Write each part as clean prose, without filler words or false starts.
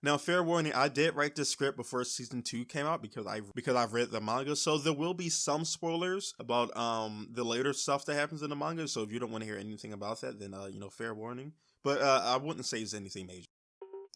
Now, fair warning, I did write the script before season 2 came out because I've read the manga, so there will be some spoilers about the later stuff that happens in the manga. So if you don't want to hear anything about that, then fair warning. But I wouldn't say it's anything major.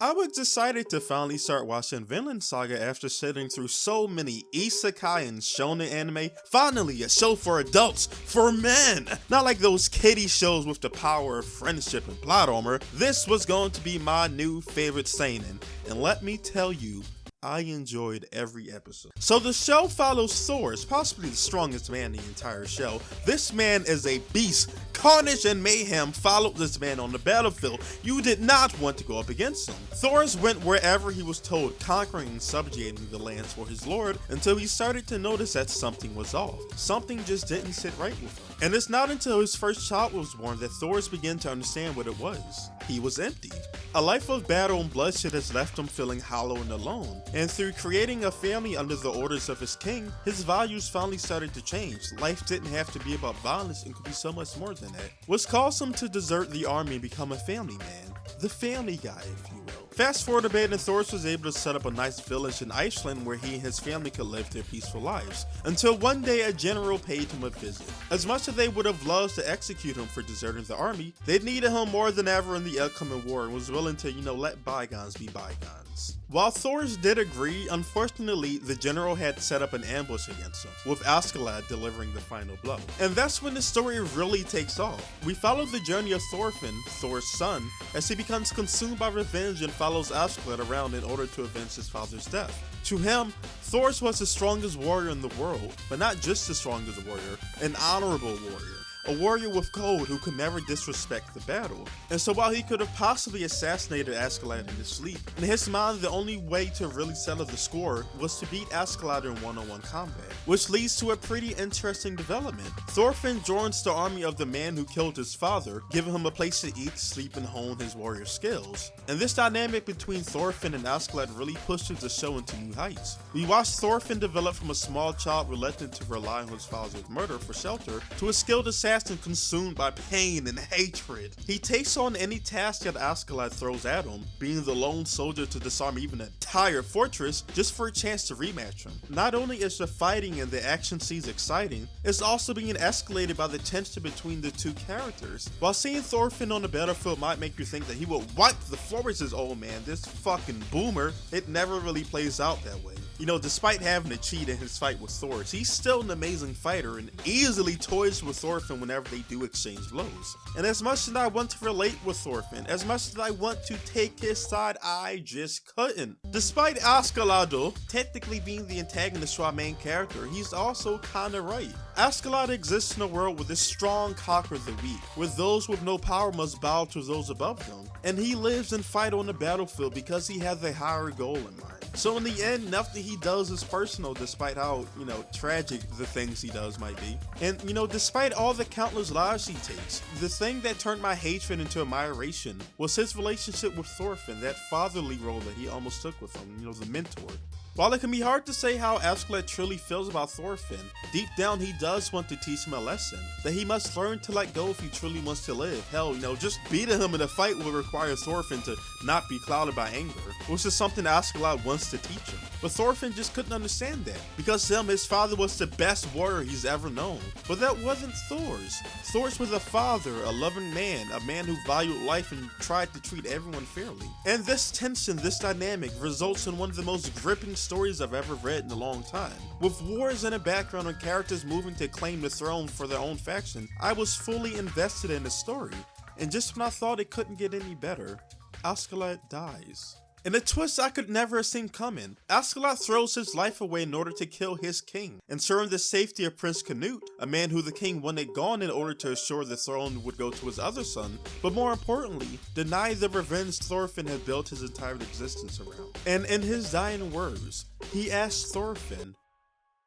I was decided to finally start watching Vinland Saga after sitting through so many isekai and shonen anime. Finally, a show for adults, for men! Not like those kiddie shows with the power of friendship and plot armor. This was going to be my new favorite seinen, and let me tell you, I enjoyed every episode. So the show follows Thor, possibly the strongest man in the entire show. This man is a beast. Carnage and mayhem followed this man on the battlefield. You did not want to go up against him. Thor went wherever he was told, conquering and subjugating the lands for his lord, until he started to notice that something was off. Something just didn't sit right with him. And it's not until his first child was born that Thor began to understand what it was. He was empty. A life of battle and bloodshed has left him feeling hollow and alone. And through creating a family under the orders of his king, his values finally started to change. Life didn't have to be about violence and could be so much more than that. Which caused him to desert the army and become a family man. The family guy, if you will. Fast forward a bit, and Thor was able to set up a nice village in Iceland where he and his family could live their peaceful lives. Until one day a general paid him a visit. As much as they would have loved to execute him for deserting the army, they needed him more than ever in the upcoming war and was willing to, let bygones be bygones. While Thor did agree, unfortunately, the general had set up an ambush against him, with Askeladd delivering the final blow. And that's when the story really takes off. We follow the journey of Thorfinn, Thor's son, as he becomes consumed by revenge and follows Askeladd around in order to avenge his father's death. To him, Thor was the strongest warrior in the world, but not just the strongest warrior, an honorable warrior. A warrior with code who could never disrespect the battle. And so while he could have possibly assassinated Askeladd in his sleep, in his mind the only way to really settle the score was to beat Askeladd in one-on-one combat. Which leads to a pretty interesting development. Thorfinn joins the army of the man who killed his father, giving him a place to eat, sleep, and hone his warrior skills. And this dynamic between Thorfinn and Askeladd really pushes the show into new heights. We watch Thorfinn develop from a small child reluctant to rely on his father's murder for shelter, to a skilled assassin consumed by pain and hatred. He takes on any task that Askeladd throws at him, being the lone soldier to disarm even an entire fortress just for a chance to rematch him. Not only is the fighting and the action scenes exciting, it's also being escalated by the tension between the two characters. While seeing Thorfinn on the battlefield might make you think that he will wipe the floor with his old man, this fucking boomer, it never really plays out that way. Despite having to cheat in his fight with Thor, he's still an amazing fighter and easily toys with Thorfinn whenever they do exchange blows. And as much as I want to relate with Thorfinn, as much as I want to take his side, I just couldn't. Despite Askeladd technically being the antagonist to our main character, he's also kinda right. Askeladd exists in a world where the strong conquer the weak, where those with no power must bow to those above them, and he lives and fights on the battlefield because he has a higher goal in mind. So in the end, nothing he does is personal, despite how, tragic the things he does might be. And, despite all the countless lives he takes, the thing that turned my hatred into admiration was his relationship with Thorfinn, that fatherly role that he almost took with him, the mentor. While it can be hard to say how Askeladd truly feels about Thorfinn, deep down he does want to teach him a lesson, that he must learn to let go if he truly wants to live. Hell, just beating him in a fight will require Thorfinn to not be clouded by anger, which is something Askeladd wants to teach him. But Thorfinn just couldn't understand that, because his father was the best warrior he's ever known. But that wasn't Thor's. Thor's was a father, a loving man, a man who valued life and tried to treat everyone fairly. And this tension, this dynamic, results in one of the most gripping stories I've ever read in a long time. With wars in the background and characters moving to claim the throne for their own faction, I was fully invested in the story. And just when I thought it couldn't get any better, Askeladd dies. In a twist I could never have seen coming, Askeladd throws his life away in order to kill his king, ensuring the safety of Prince Canute, a man who the king wanted gone in order to assure the throne would go to his other son, but more importantly, deny the revenge Thorfinn had built his entire existence around. And in his dying words, he asked Thorfinn,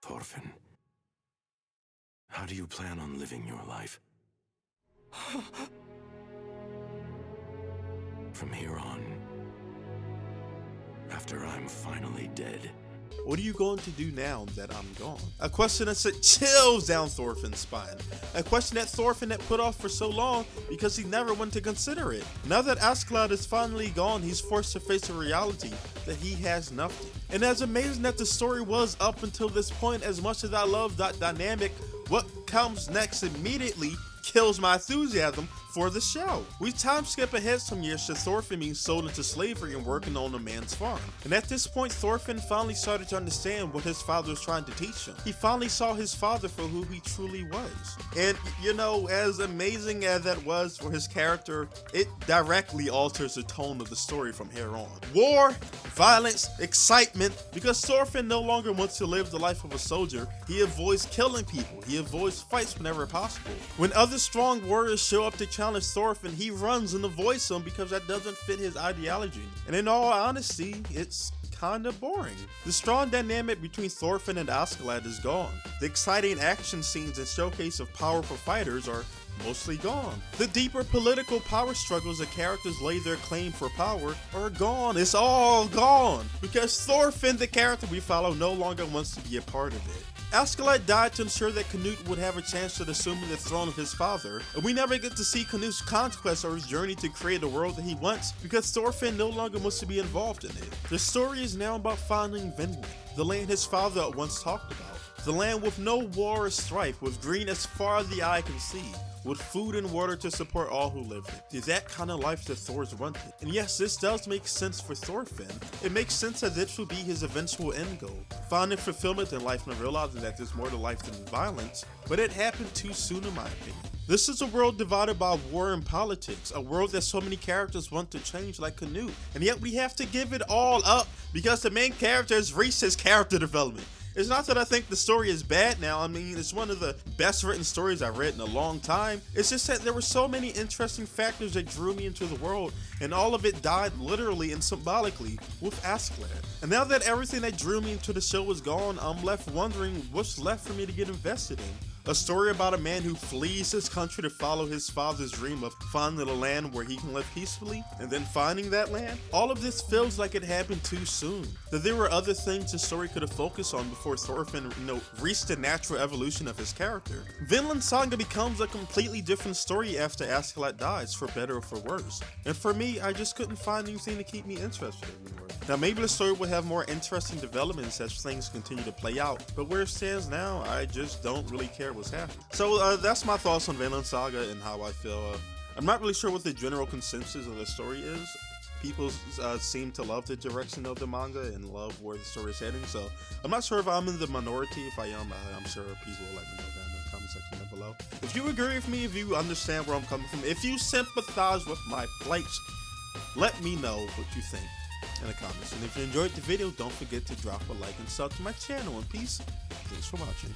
Thorfinn, how do you plan on living your life? From here on, after I'm finally dead. What are you going to do now that I'm gone? A question that sent chills down Thorfinn's spine. A question that Thorfinn had put off for so long because he never went to consider it. Now that Askeladd is finally gone, he's forced to face a reality that he has nothing. And as amazing that the story was up until this point, as much as I love that dynamic, what comes next immediately kills my enthusiasm for the show. We time skip ahead some years to Thorfinn being sold into slavery and working on a man's farm. And at this point, Thorfinn finally started to understand what his father was trying to teach him. He finally saw his father for who he truly was. And you know, as amazing as that was for his character, it directly alters the tone of the story from here on. War, violence, excitement, because Thorfinn no longer wants to live the life of a soldier. He avoids killing people. He avoids fights whenever possible. When other strong warriors show up to challenge Thorfinn, he runs and avoids them because that doesn't fit his ideology. And in all honesty, it's kinda boring. The strong dynamic between Thorfinn and Askeladd is gone. The exciting action scenes and showcase of powerful fighters are mostly gone. The deeper political power struggles that characters lay their claim for power are gone. It's all gone because Thorfinn, the character we follow, no longer wants to be a part of it. Askeladd died to ensure that Canute would have a chance at assuming the throne of his father, and we never get to see Canute's conquest or his journey to create a world that he wants because Thorfinn no longer wants to be involved in it. The story is now about finding Vinland, the land his father once talked about. The land with no war or strife, with green as far as the eye can see, with food and water to support all who live it. Is that kind of life that Thor's wanted? And yes, this does make sense for Thorfinn. It makes sense that this would be his eventual end goal. Finding fulfillment in life and realizing that there's more to life than violence, but it happened too soon in my opinion. This is a world divided by war and politics, a world that so many characters want to change like Canute, and yet we have to give it all up because the main character has reached his character development. It's not that I think the story is bad now. I mean, it's one of the best written stories I've read in a long time. It's just that there were so many interesting factors that drew me into the world, and all of it died literally and symbolically with Askeladd. And now that everything that drew me into the show is gone, I'm left wondering what's left for me to get invested in. A story about a man who flees his country to follow his father's dream of finding a land where he can live peacefully, and then finding that land? All of this feels like it happened too soon. That there were other things the story could have focused on before Thorfinn, reached the natural evolution of his character. Vinland Saga becomes a completely different story after Askeladd dies, for better or for worse. And for me, I just couldn't find anything to keep me interested anymore. Now maybe the story will have more interesting developments as things continue to play out, but where it stands now, I just don't really care what's happening. So that's my thoughts on Vinland Saga and how I feel. I'm not really sure what the general consensus of the story is. People seem to love the direction of the manga and love where the story is heading, so I'm not sure if I'm in the minority. If I am, I'm sure people will let me know that in the comment section down below. If you agree with me, if you understand where I'm coming from, if you sympathize with my plight, let me know what you think in the comments. And if you enjoyed the video, don't forget to drop a like and sub to my channel. And peace. Thanks for watching.